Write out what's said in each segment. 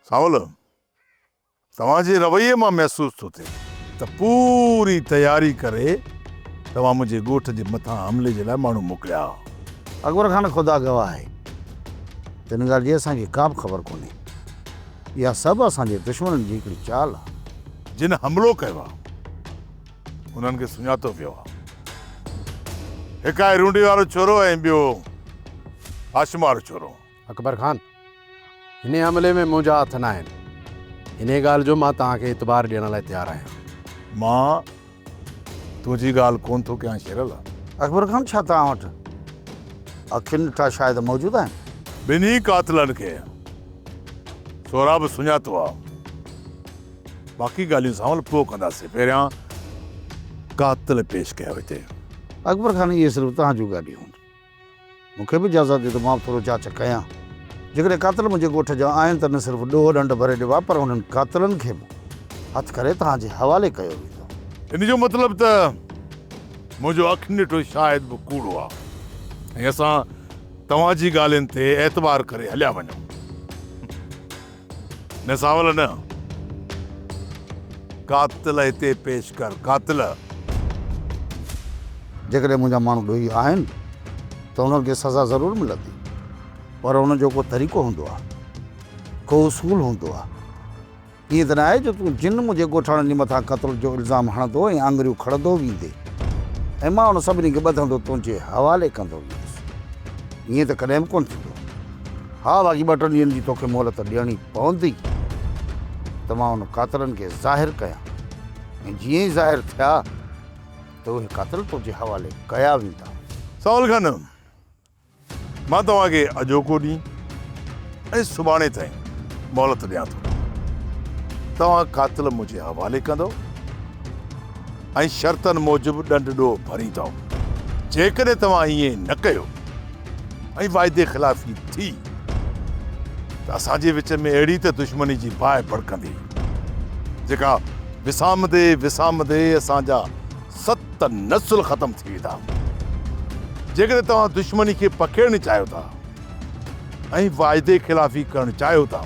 सावल तव्हांजे रवैये मां महसूस थो थिए त पूरी तयारी करे तव्हां मुंहिंजे ॻोठ जे मथां हमले जे लाइ माण्हू मोकिलिया। अकबर खान खुदा गवाह आहे त हिन ॻाल्हि जी असांखे का बि ख़बर कोन्हे। इहा सभु असांजे दुश्मननि जी हिकिड़ी चाल आहे। जिन हमलो कयो आहे उन्हनि खे सुञातो पियो आहे। हिकु आहे रूंडी वारो छोरो ऐं ॿियो हाशिम वारो छोरो। अकबर खान, हिन हमले में मुंहिंजा हथ न आहिनि। हिन ॻाल्हि जो मां तव्हांखे इतबार ॾियण लाइ तयारु आहियां। मां तुंहिंजी ॻाल्हि कोन थो कयां शेरल। अकबर खान, छा तव्हां वटि अखियुनि ॾिठा शायदि मौजूदु आहिनि? ॿिन्ही कातिलनि खे सोरा बि सुञातो आहे। बाक़ी ॻाल्हियूं सावल पोइ कंदासीं, पहिरियां कातिल पेश कयो हिते। अकबर खान, इहे सिर्फ़ु तव्हां जूं ॻाल्हियूं आहिनि। मूंखे बि इजाज़त ॾियो त मां थोरो जांच कयां। जेकॾहिं कातिल मुंहिंजे ॻोठ जा आहिनि त न सिर्फ़ु ॾोह ॾंड भरे ॾिबा, पर उन्हनि कातिलनि खे बि हथु करे तव्हांजे हवाले कयो वेंदो। इन जो मतिलबु त मुंहिंजो अखि ॾिठो शायदि बि कूड़ो आहे ऐं असां तव्हांजी ॻाल्हियुनि ते एतबार करे हलिया वञूं। न सावल न, कातिल हिते पेश कर। कातिल जेकॾहिं मुंहिंजा माण्हू ॾोही आहिनि त उन्हनि खे सज़ा ज़रूरु मिलंदी, पर उनजो को तरीक़ो हूंदो आहे, को उसूल हूंदो आहे। ईअं त न आहे जो तूं जिन मुंहिंजे ॻोठाणनि जे मथां क़त्ल जो इल्ज़ाम हणंदो ऐं आङुरियूं खणंदो वेंदे ऐं मां उन सभिनी खे ॿधंदो तुंहिंजे हवाले कंदो वेंदुसि। ईअं त कॾहिं बि कोन थींदो। हा, बाक़ी 2-3 ॾींहंनि जी तोखे मोहलत ॾियणी पवंदी त मां उन कातिलनि खे ज़ाहिर कयां, ऐं जीअं ई ज़ाहिर थिया त उहे कातिल तुंहिंजे हवाले कया वेंदा। सावल खान, मां तव्हांखे अॼोको ॾींहुं ऐं सुभाणे ताईं मोहलत ॾियां थो। तव्हां कातिल मुंहिंजे हवाले कंदो ऐं शर्तनि मूजिबि ॾंड ॾोह भरींदो। जेकॾहिं तव्हां ईअं न कयो ऐं वाइदे ख़िलाफ़ी थी त असांजे विच में अहिड़ी त दुश्मनी जी बाहि भड़कंदी जेका विसामदे विसामदे असांजा 7 नस्ल ख़तम थी वेंदा। जेकॾहिं तव्हां दुश्मनी खे पखेड़णु चाहियो था ऐं वाइदे ख़िलाफ़ी करणु चाहियो था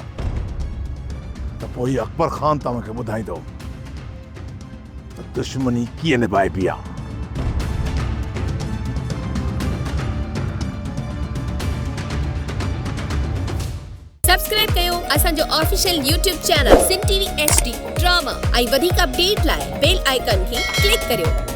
त पोइ अकबर खान तव्हांखे ॿुधाईंदो त दुश्मनी कीअं निभाइबी आहे। सब्सक्राइब कयो असांजो official YouTube channel Singh TV HD drama ऐं वधीक अपडेट लाइ बेल आइकन खे क्लिक करियो।